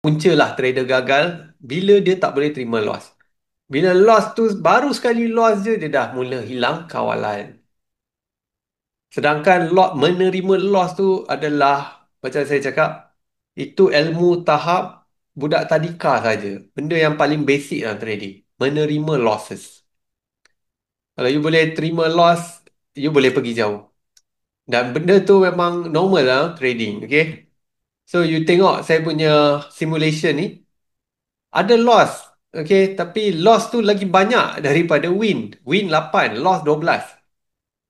puncalah trader gagal bila dia tak boleh terima loss. Bila loss tu baru sekali loss je dia dah mula hilang kawalan. Sedangkan menerima loss tu adalah macam saya cakap itu ilmu tahap budak tadika saja. Benda yang paling basic dalam trading. Menerima losses. Kalau you boleh terima loss, you boleh pergi jauh. Dan benda tu memang normal lah trading, okay? So you tengok saya punya simulation ni, ada loss, okay? Tapi loss tu lagi banyak daripada win. Win 8, loss 12.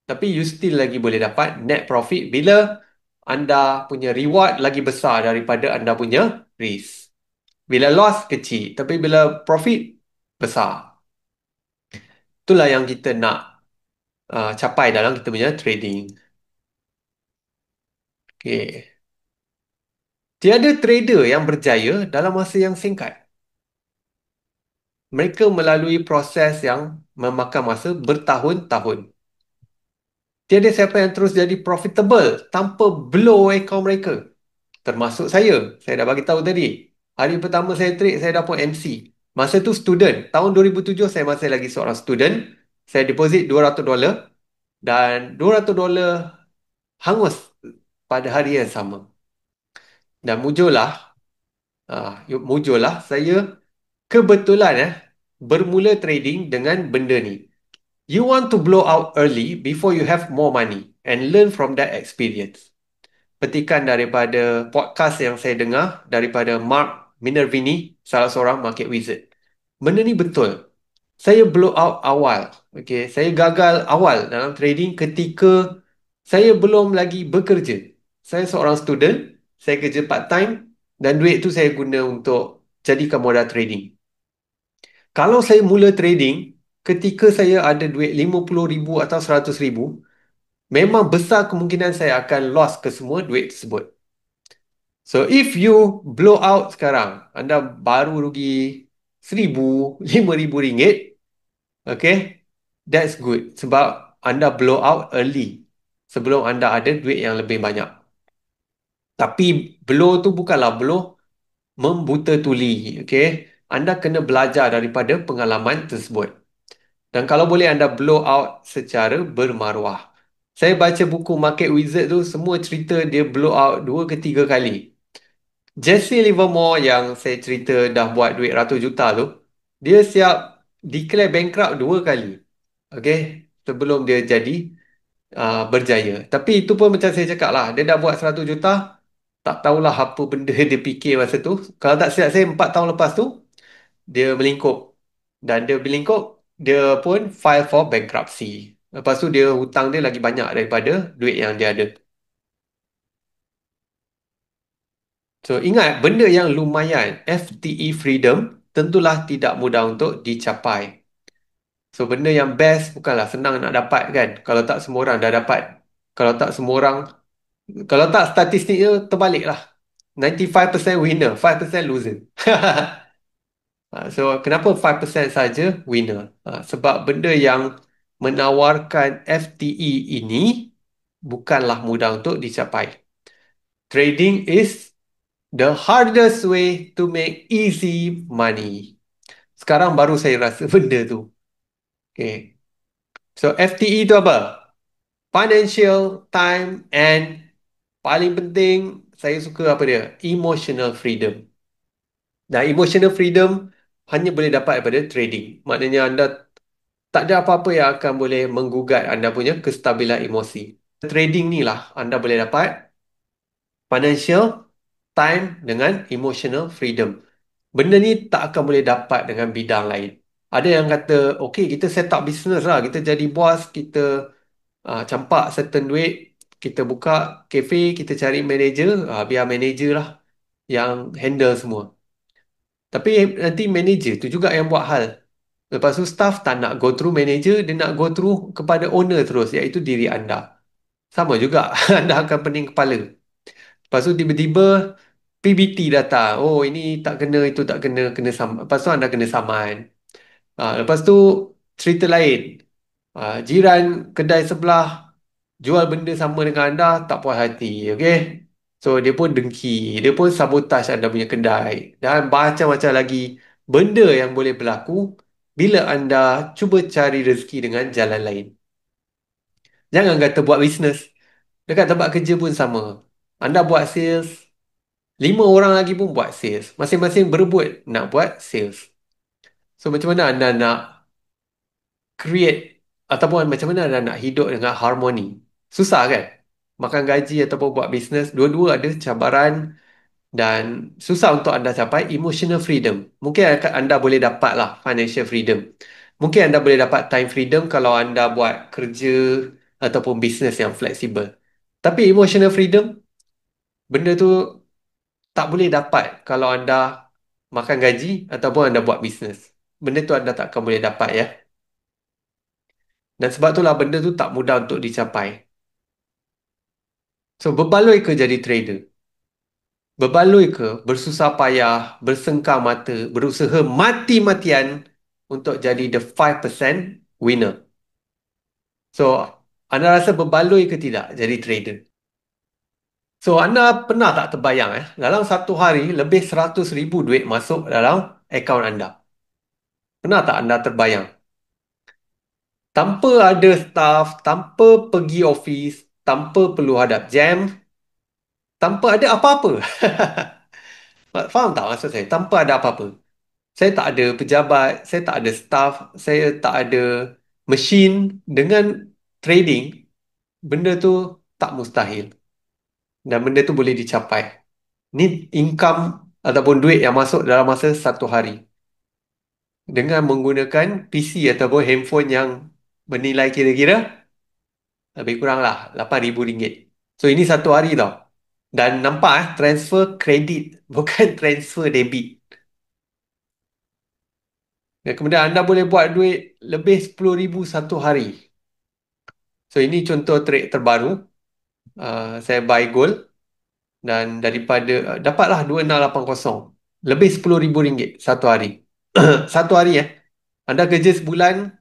Tapi you still lagi boleh dapat net profit bila anda punya reward lagi besar daripada anda punya risk. Bila loss kecil, tapi bila profit besar. Itulah yang kita nak capai dalam kita punya trading. Okay. Tiada trader yang berjaya dalam masa yang singkat. Mereka melalui proses yang memakan masa bertahun-tahun. Tiada siapa yang terus jadi profitable tanpa blow account mereka. Termasuk saya. Saya dah bagi tahu tadi. Hari pertama saya trade, saya dapat MC. Masa tu student. Tahun 2007 saya masih lagi seorang student. Saya deposit $200 dan $200 hangus pada hari yang sama. Dan mujurlah saya kebetulan bermula trading dengan benda ni. You want to blow out early before you have more money and learn from that experience. Petikan daripada podcast yang saya dengar daripada Mark Minervini, salah seorang market wizard. Benda ni betul. Saya blow out awal. Okay, saya gagal awal dalam trading ketika saya belum lagi bekerja. Saya seorang student, saya kerja part time dan duit tu saya guna untuk jadikan modal trading. Kalau saya mula trading ketika saya ada duit 50,000 atau 100,000, memang besar kemungkinan saya akan loss ke semua duit tersebut. So if you blow out sekarang, anda baru rugi 1,000, 5,000 ringgit, okay, that's good. Sebab anda blow out early sebelum anda ada duit yang lebih banyak. Tapi blow tu bukanlah blow membuta tuli, okay. Anda kena belajar daripada pengalaman tersebut. Dan kalau boleh anda blow out secara bermaruah. Saya baca buku Market Wizard tu, semua cerita dia blow out 2 ke 3 kali. Jesse Livermore yang saya cerita dah buat duit ratus juta tu, dia siap declare bankrupt 2 kali. Okay, sebelum dia jadi berjaya. Tapi itu pun macam saya cakap lah, dia dah buat 100 juta, tak tahulah apa benda dia fikir masa tu. Kalau tak silap saya 4 tahun lepas tu, dia melingkup. Dan dia melingkup, dia pun file for bankruptcy. Lepas tu dia hutang dia lagi banyak daripada duit yang dia ada. So ingat, benda yang lumayan, FTE freedom, tentulah tidak mudah untuk dicapai. So benda yang best bukanlah senang nak dapat kan. Kalau tak semua orang dah dapat. Kalau tak semua orang, kalau tak statistiknya terbalik lah. 95% winner, 5% loser. So kenapa 5% saja winner? Sebab benda yang menawarkan FTE ini bukanlah mudah untuk dicapai. Trading is the hardest way to make easy money. Sekarang baru saya rasa benda tu. Okay. So FTE tu apa? Financial, time and paling penting saya suka apa dia? Emotional freedom. Dan emotional freedom hanya boleh dapat daripada trading. Maknanya anda tak ada apa-apa yang akan boleh menggugat anda punya kestabilan emosi. Trading ni lah anda boleh dapat financial, time dengan emotional freedom. Benda ni tak akan boleh dapat dengan bidang lain. Ada yang kata, okay, kita set up business lah. Kita jadi bos, kita campak certain duit, kita buka cafe, kita cari manager, biar manager lah yang handle semua. Tapi nanti manager tu juga yang buat hal. Lepas tu staff tak nak go through manager, dia nak go through kepada owner terus, iaitu diri anda. Sama juga, anda akan pening kepala. Lepas tu tiba-tiba PBT datang. Oh, ini tak kena, itu tak kena, kena sama. Lepas tu anda kena saman. Lepas tu cerita lain. Jiran kedai sebelah jual benda sama dengan anda, tak puas hati. Okay? So dia pun dengki, dia pun sabotaj anda punya kedai dan macam-macam lagi benda yang boleh berlaku bila anda cuba cari rezeki dengan jalan lain. Jangan kata buat bisnes, dekat tempat kerja pun sama. Anda buat sales, 5 orang lagi pun buat sales. Masing-masing berebut nak buat sales. So macam mana anda nak create ataupun macam mana anda nak hidup dengan harmoni? Susah kan? Makan gaji ataupun buat bisnes, dua-dua ada cabaran dan susah untuk anda capai emotional freedom. Mungkin anda boleh dapat lah financial freedom. Mungkin anda boleh dapat time freedom kalau anda buat kerja ataupun bisnes yang fleksibel. Tapi emotional freedom, benda tu tak boleh dapat kalau anda makan gaji ataupun anda buat bisnes. Benda tu anda takkan boleh dapat ya. Dan sebab itulah benda tu tak mudah untuk dicapai. So berbaloi ke jadi trader? Berbaloi ke bersusah payah, bersengkang mata, berusaha mati-matian untuk jadi the 5% winner? So, anda rasa berbaloi ke tidak jadi trader? So, anda pernah tak terbayang dalam satu hari lebih 100,000 duit masuk dalam akaun anda? Pernah tak anda terbayang? Tanpa ada staff, tanpa pergi office, tanpa perlu hadap jam, tanpa ada apa-apa. Faham tak maksud saya? Tanpa ada apa-apa. Saya tak ada pejabat, saya tak ada staff, saya tak ada mesin. Dengan trading, benda tu tak mustahil. Dan benda tu boleh dicapai. Ni income ataupun duit yang masuk dalam masa satu hari. Dengan menggunakan PC ataupun handphone yang bernilai kira-kira lebih kurang lah RM8,000. So ini satu hari tau. Dan nampak transfer kredit bukan transfer debit. Dan kemudian anda boleh buat duit lebih 10,000 satu hari. So ini contoh trade terbaru. Saya buy gold dan daripada dapatlah 2680. Lebih RM10,000 satu hari. Satu hari Anda kerja sebulan,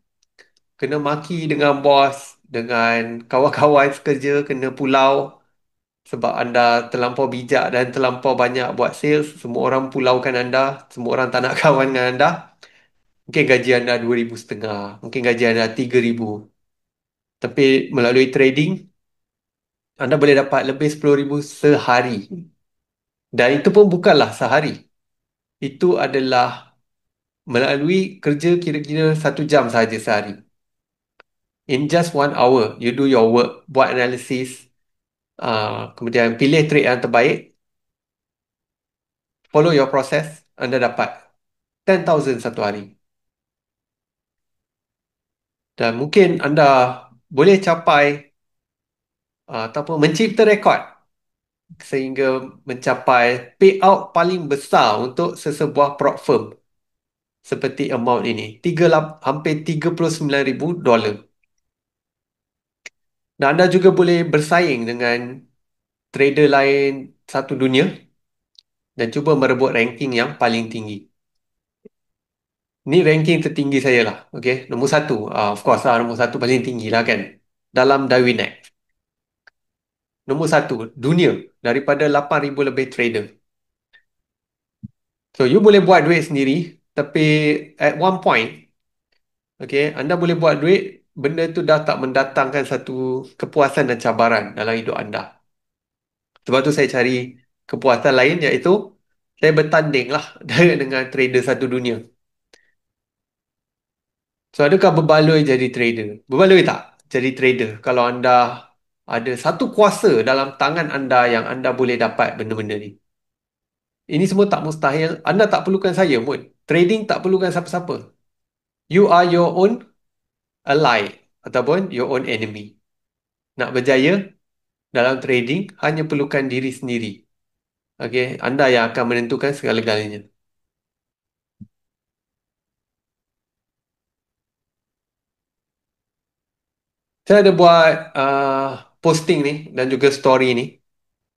kena maki dengan bos, dengan kawan-kawan sekerja, kena pulau sebab anda terlampau bijak dan terlampau banyak buat sales. Semua orang pulaukan anda, semua orang tak nak kawan dengan anda. Mungkin gaji anda 2,500, mungkin gaji anda 3,000. Tapi melalui trading, anda boleh dapat lebih 10,000 sehari. Dan itu pun bukanlah sehari. Itu adalah melalui kerja kira-kira 1 jam sahaja sehari. In just 1 hour, you do your work, buat analisis, kemudian pilih trade yang terbaik, follow your process, anda dapat 10,000 satu hari. Dan mungkin anda boleh capai ataupun mencipta rekod sehingga mencapai payout paling besar untuk sesebuah prop firm seperti amount ini, hampir $39,000. Dan anda juga boleh bersaing dengan trader lain satu dunia dan cuba merebut ranking yang paling tinggi. Ni ranking tertinggi saya lah. Okay. Nombor satu. Of course lah, nombor satu paling tinggi lah kan. Dalam Darwinex. Nombor satu, dunia. Daripada 8,000 lebih trader. So, you boleh buat duit sendiri. Tapi, at one point, okay, anda boleh buat duit, benda tu dah tak mendatangkan satu kepuasan dan cabaran dalam hidup anda. Sebab tu saya cari kepuasan lain, iaitu saya bertanding lah dengan trader satu dunia. So, adakah berbaloi jadi trader? Berbaloi tak jadi trader kalau anda ada satu kuasa dalam tangan anda yang anda boleh dapat benda-benda ni? Ini semua tak mustahil. Anda tak perlukan saya pun. Trading tak perlukan siapa-siapa. You are your own ally ataupun your own enemy. Nak berjaya dalam trading hanya perlukan diri sendiri. Okay, anda yang akan menentukan segala-galanya. Saya ada buat posting ni dan juga story ni.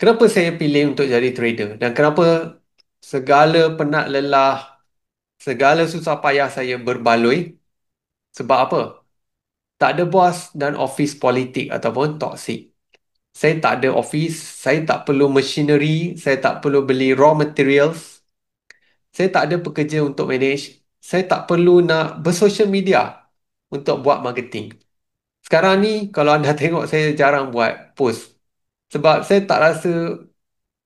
Kenapa saya pilih untuk jadi trader dan kenapa segala penat lelah, segala susah payah saya berbaloi? Sebab apa? Tak ada bos dan office politik ataupun toksik. Saya tak ada office, saya tak perlu machinery, saya tak perlu beli raw materials, saya tak ada pekerja untuk manage, saya tak perlu nak bersosial media untuk buat marketing. Sekarang ni kalau anda tengok saya jarang buat post sebab saya tak rasa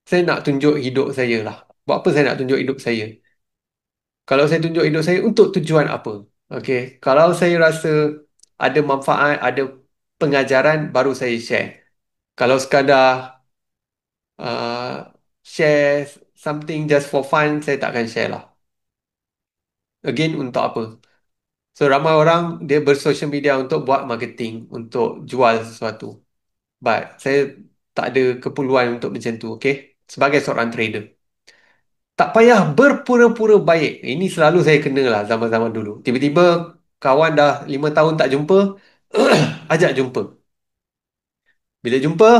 saya nak tunjuk hidup saya lah. Buat apa saya nak tunjuk hidup saya? Kalau saya tunjuk hidup saya untuk tujuan apa? Okey, kalau saya rasa ada manfaat, ada pengajaran baru saya share. Kalau sekadar share something just for fun, saya takkan share lah. Again, untuk apa? So, ramai orang dia bersosial media untuk buat marketing, untuk jual sesuatu. But, saya tak ada keperluan untuk macam tu, okay? Sebagai seorang trader. Tak payah berpura-pura baik. Ini selalu saya kena lah zaman-zaman dulu. Tiba-tiba kawan dah 5 tahun tak jumpa, ajak jumpa. Bila jumpa,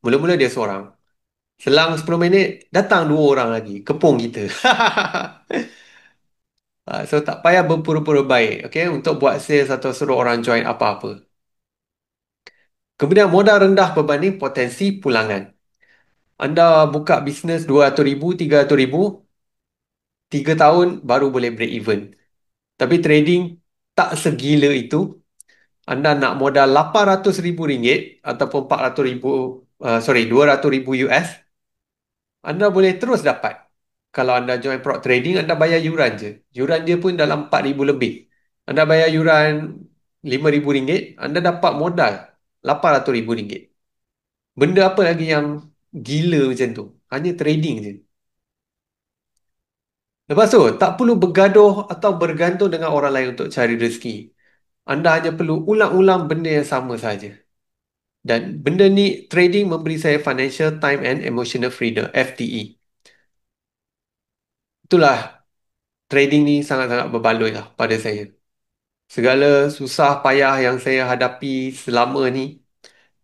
mula-mula dia seorang. Selang 10 minit, datang dua orang lagi. Kepung kita. So, tak payah berpura-pura baik, okay? Untuk buat sales atau suruh orang join apa-apa. Kemudian, modal rendah berbanding potensi pulangan. Anda buka bisnes 200,000, 300,000, 3 tahun baru boleh break even. Tapi trading tak segila itu. Anda nak modal RM800,000 ataupun 400,000, 200,000 US, anda boleh terus dapat. Kalau anda join prop trading, anda bayar yuran je. Yuran dia pun dalam 4,000 lebih. Anda bayar yuran RM5,000, anda dapat modal RM800,000. Benda apa lagi yang gila macam tu? Hanya trading je. Lepas tu, tak perlu bergaduh atau bergantung dengan orang lain untuk cari rezeki. Anda hanya perlu ulang-ulang benda yang sama saja. Dan benda ni, trading memberi saya financial time and emotional freedom, FTE. Itulah, trading ni sangat-sangat berbaloi lah pada saya. Segala susah payah yang saya hadapi selama ni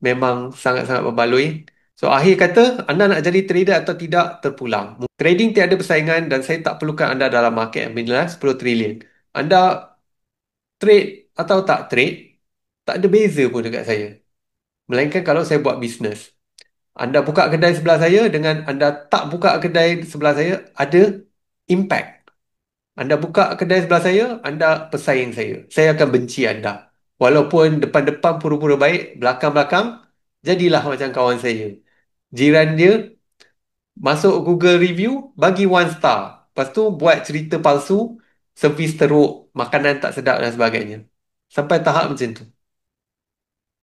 memang sangat-sangat berbaloi. So, akhir kata, anda nak jadi trader atau tidak, terpulang. Trading tiada persaingan dan saya tak perlukan anda dalam market yang bernilai 10 trilion. Anda trade atau tak trade, tak ada beza pun dekat saya. Melainkan kalau saya buat bisnes. Anda buka kedai sebelah saya dengan anda tak buka kedai sebelah saya, ada impact. Anda buka kedai sebelah saya, anda pesaing saya. Saya akan benci anda. Walaupun depan-depan pura-pura baik, belakang-belakang, jadilah macam kawan saya. Jiran dia masuk Google review, bagi 1 star. Lepas tu buat cerita palsu, servis teruk, makanan tak sedap dan sebagainya. Sampai tahap macam tu.